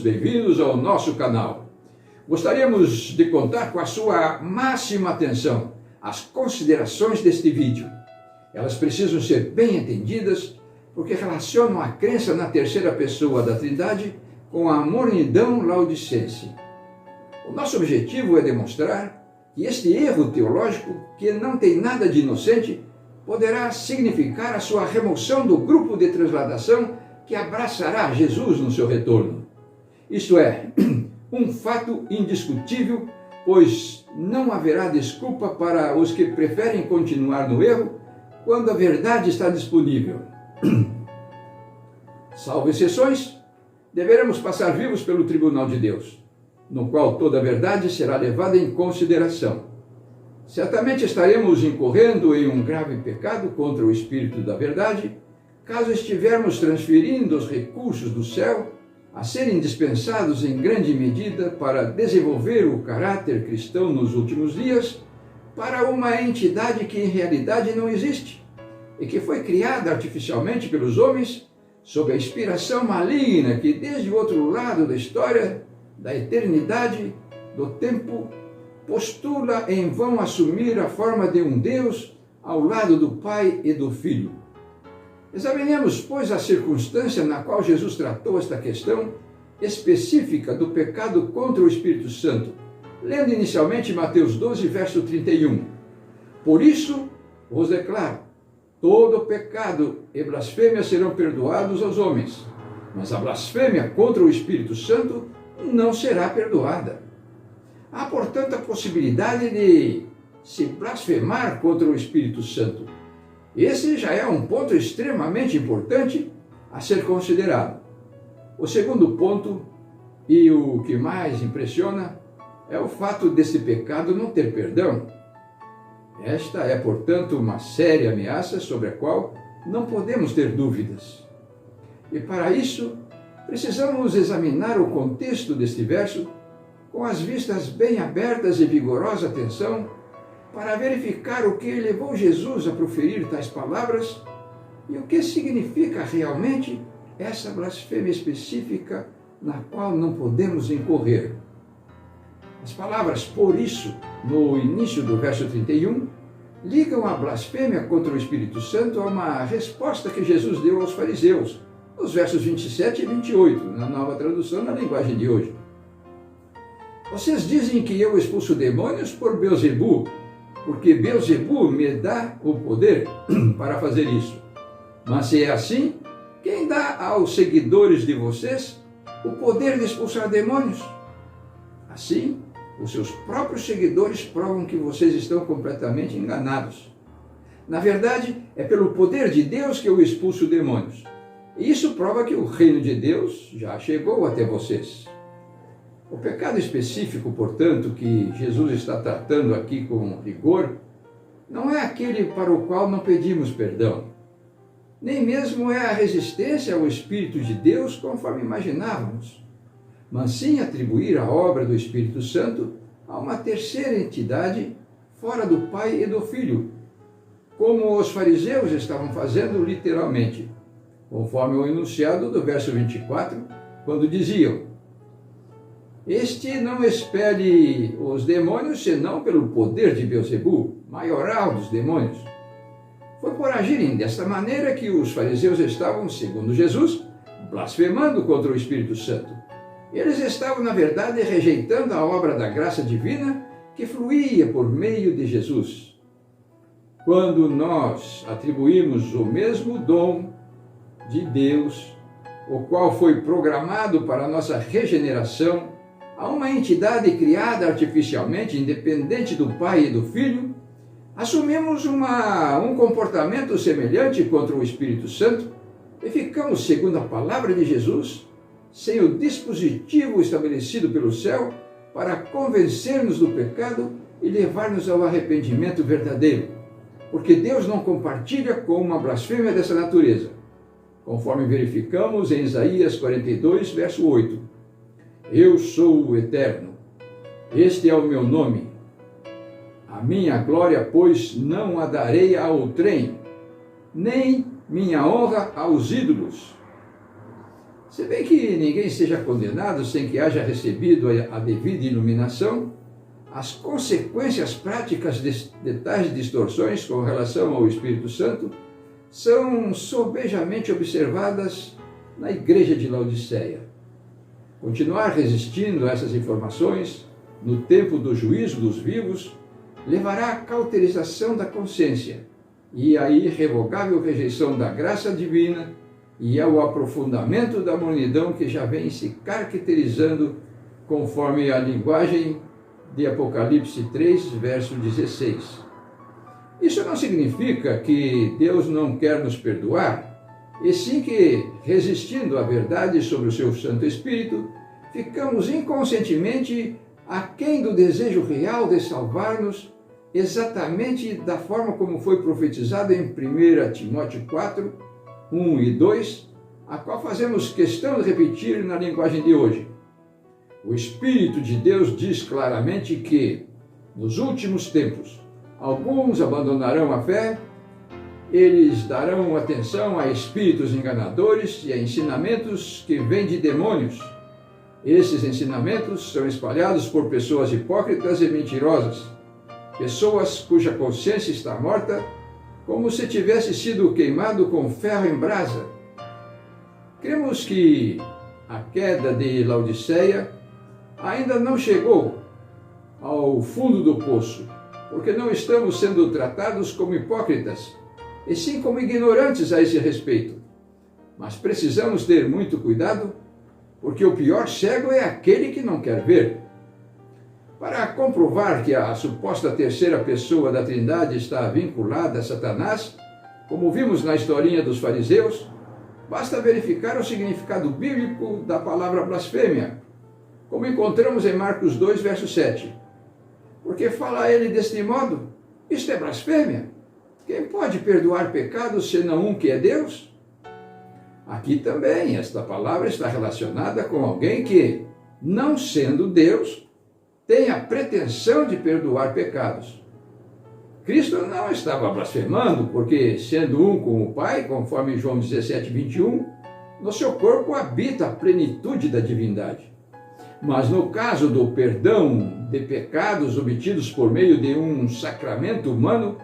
bem-vindos ao nosso canal. Gostaríamos de contar com a sua máxima atenção às considerações deste vídeo. Elas precisam ser bem entendidas porque relacionam a crença na terceira pessoa da Trindade com a mornidão laodicense. O nosso objetivo é demonstrar que este erro teológico, que não tem nada de inocente, poderá significar a sua remoção do grupo de transladação que abraçará Jesus no seu retorno. Isto é, um fato indiscutível, pois não haverá desculpa para os que preferem continuar no erro quando a verdade está disponível. Salvo exceções, deveremos passar vivos pelo tribunal de Deus, no qual toda a verdade será levada em consideração. Certamente estaremos incorrendo em um grave pecado contra o Espírito da Verdade, caso estivermos transferindo os recursos do céu a serem dispensados em grande medida para desenvolver o caráter cristão nos últimos dias para uma entidade que em realidade não existe e que foi criada artificialmente pelos homens sob a inspiração maligna que desde o outro lado da história, da eternidade, do tempo, postula em vão assumir a forma de um Deus ao lado do Pai e do Filho. Examinemos, pois, a circunstância na qual Jesus tratou esta questão específica do pecado contra o Espírito Santo, lendo inicialmente Mateus 12, verso 31. Por isso, vos declaro, todo pecado e blasfêmia serão perdoados aos homens, mas a blasfêmia contra o Espírito Santo não será perdoada. Há, portanto, a possibilidade de se blasfemar contra o Espírito Santo. Esse já é um ponto extremamente importante a ser considerado. O segundo ponto, e o que mais impressiona, é o fato desse pecado não ter perdão. Esta é, portanto, uma séria ameaça sobre a qual não podemos ter dúvidas. E para isso, precisamos examinar o contexto deste verso com as vistas bem abertas e vigorosa atenção para verificar o que levou Jesus a proferir tais palavras e o que significa realmente essa blasfêmia específica na qual não podemos incorrer. As palavras "por isso", no início do verso 31, ligam a blasfêmia contra o Espírito Santo a uma resposta que Jesus deu aos fariseus, nos versos 27 e 28, na nova tradução na linguagem de hoje. Vocês dizem que eu expulso demônios por Beelzebu, porque Beelzebu me dá o poder para fazer isso. Mas se é assim, quem dá aos seguidores de vocês o poder de expulsar demônios? Assim, os seus próprios seguidores provam que vocês estão completamente enganados. Na verdade, é pelo poder de Deus que eu expulso demônios. E isso prova que o reino de Deus já chegou até vocês. O pecado específico, portanto, que Jesus está tratando aqui com rigor, não é aquele para o qual não pedimos perdão, nem mesmo é a resistência ao Espírito de Deus conforme imaginávamos, mas sim atribuir a obra do Espírito Santo a uma terceira entidade fora do Pai e do Filho, como os fariseus estavam fazendo literalmente, conforme o enunciado do verso 24, quando diziam: este não expele os demônios senão pelo poder de Beelzebu, maioral dos demônios. Foi por agirem desta maneira que os fariseus estavam, segundo Jesus, blasfemando contra o Espírito Santo. Eles estavam, na verdade, rejeitando a obra da graça divina que fluía por meio de Jesus. Quando nós atribuímos o mesmo dom de Deus, o qual foi programado para a nossa regeneração, a uma entidade criada artificialmente, independente do Pai e do Filho, assumimos um comportamento semelhante contra o Espírito Santo e ficamos, segundo a palavra de Jesus, sem o dispositivo estabelecido pelo céu para convencer-nos do pecado e levar-nos ao arrependimento verdadeiro, porque Deus não compartilha com uma blasfêmia dessa natureza, conforme verificamos em Isaías 42, verso 8. Eu sou o Eterno, este é o meu nome. A minha glória, pois, não a darei a outrem, nem minha honra aos ídolos. Se bem que ninguém seja condenado sem que haja recebido a devida iluminação, as consequências práticas de tais distorções com relação ao Espírito Santo são sobejamente observadas na Igreja de Laodiceia. Continuar resistindo a essas informações no tempo do juízo dos vivos levará à cauterização da consciência e à irrevogável rejeição da graça divina e ao aprofundamento da mornidão que já vem se caracterizando conforme a linguagem de Apocalipse 3, verso 16. Isso não significa que Deus não quer nos perdoar, e sim que, resistindo à verdade sobre o seu Santo Espírito, ficamos inconscientemente aquém do desejo real de salvar-nos, exatamente da forma como foi profetizado em 1 Timóteo 4, 1 e 2, a qual fazemos questão de repetir na linguagem de hoje. O Espírito de Deus diz claramente que, nos últimos tempos, alguns abandonarão a fé, eles darão atenção a espíritos enganadores e a ensinamentos que vêm de demônios. Esses ensinamentos são espalhados por pessoas hipócritas e mentirosas, pessoas cuja consciência está morta, como se tivesse sido queimado com ferro em brasa. Cremos que a queda de Laodiceia ainda não chegou ao fundo do poço, porque não estamos sendo tratados como hipócritas, e sim como ignorantes a esse respeito. Mas precisamos ter muito cuidado, porque o pior cego é aquele que não quer ver. Para comprovar que a suposta terceira pessoa da Trindade está vinculada a Satanás, como vimos na historinha dos fariseus, basta verificar o significado bíblico da palavra blasfêmia, como encontramos em Marcos 2, verso 7. Porque fala ele deste modo: isto é blasfêmia. Quem pode perdoar pecados senão um que é Deus? Aqui também esta palavra está relacionada com alguém que, não sendo Deus, tem a pretensão de perdoar pecados. Cristo não estava blasfemando, porque, sendo um com o Pai, conforme João 17, 21, no seu corpo habita a plenitude da divindade. Mas no caso do perdão de pecados obtidos por meio de um sacramento humano,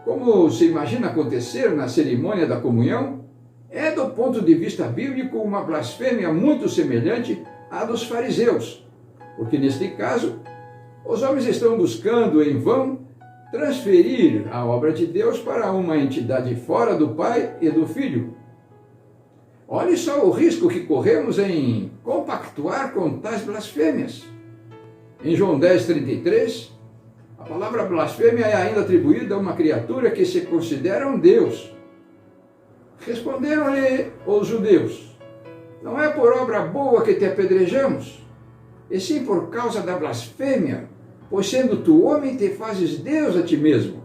como se imagina acontecer na cerimônia da comunhão, é do ponto de vista bíblico uma blasfêmia muito semelhante à dos fariseus, porque neste caso, os homens estão buscando em vão transferir a obra de Deus para uma entidade fora do Pai e do Filho. Olhe só o risco que corremos em compactuar com tais blasfêmias. Em João 10, 33, a palavra blasfêmia é ainda atribuída a uma criatura que se considera um Deus. Responderam-lhe os judeus: não é por obra boa que te apedrejamos, e sim por causa da blasfêmia, pois sendo tu homem te fazes Deus a ti mesmo.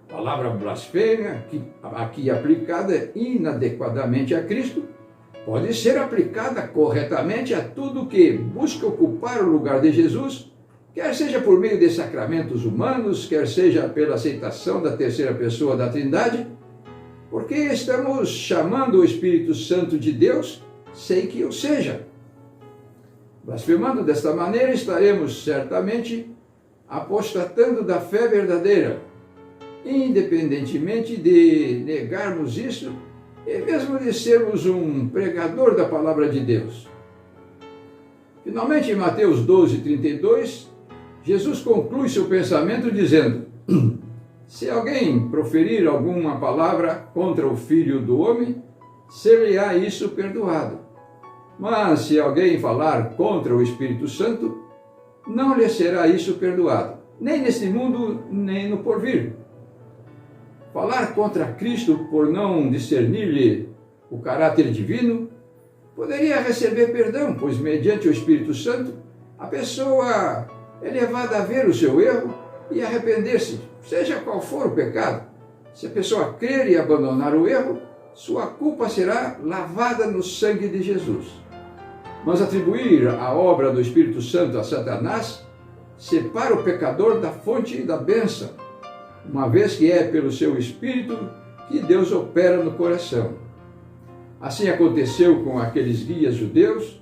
A palavra blasfêmia, aqui aplicada inadequadamente a Cristo, pode ser aplicada corretamente a tudo que busca ocupar o lugar de Jesus, quer seja por meio de sacramentos humanos, quer seja pela aceitação da terceira pessoa da Trindade, porque estamos chamando o Espírito Santo de Deus sem que o seja. Blasfemando desta maneira, estaremos certamente apostatando da fé verdadeira, independentemente de negarmos isso e mesmo de sermos um pregador da palavra de Deus. Finalmente, em Mateus 12, 32, Jesus conclui seu pensamento dizendo: se alguém proferir alguma palavra contra o Filho do Homem, ser-lhe-á isso perdoado. Mas se alguém falar contra o Espírito Santo, não lhe será isso perdoado, nem neste mundo, nem no porvir. Falar contra Cristo por não discernir-lhe o caráter divino poderia receber perdão, pois mediante o Espírito Santo a pessoa é levada a ver o seu erro e arrepender-se, seja qual for o pecado. Se a pessoa crer e abandonar o erro, sua culpa será lavada no sangue de Jesus. Mas atribuir a obra do Espírito Santo a Satanás separa o pecador da fonte da bênção, uma vez que é pelo seu Espírito que Deus opera no coração. Assim aconteceu com aqueles guias judeus.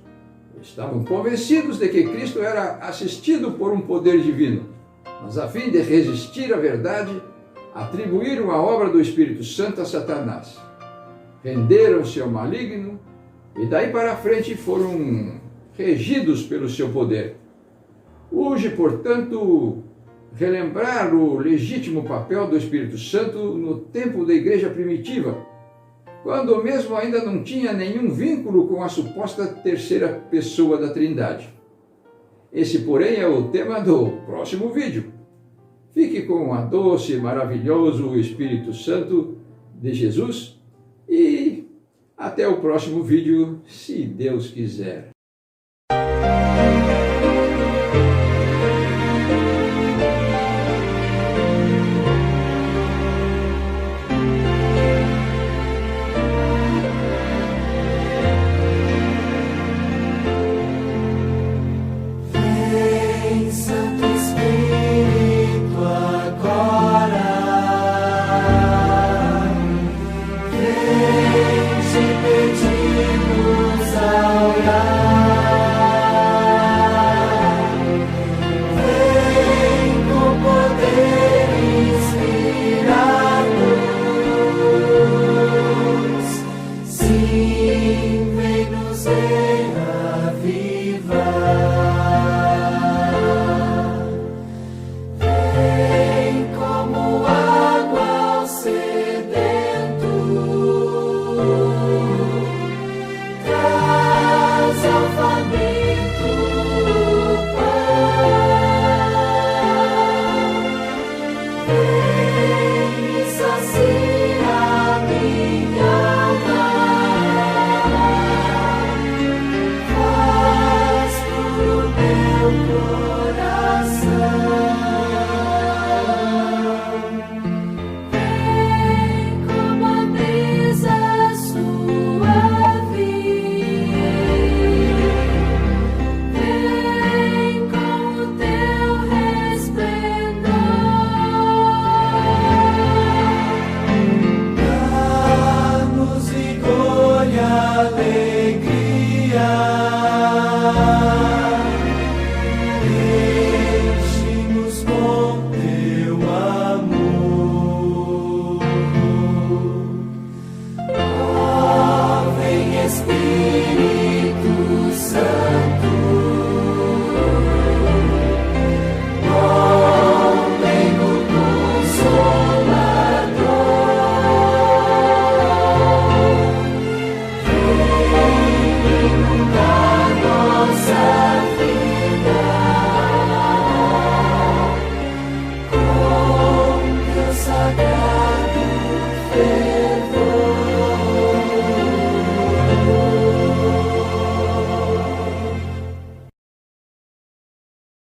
Estavam convencidos de que Cristo era assistido por um poder divino, mas a fim de resistir à verdade, atribuíram a obra do Espírito Santo a Satanás. Renderam-se ao maligno e daí para frente foram regidos pelo seu poder. Urge, portanto, relembrar o legítimo papel do Espírito Santo no tempo da igreja primitiva, quando mesmo ainda não tinha nenhum vínculo com a suposta terceira pessoa da Trindade. Esse, porém, é o tema do próximo vídeo. Fique com a doce e maravilhoso Espírito Santo de Jesus e até o próximo vídeo, se Deus quiser.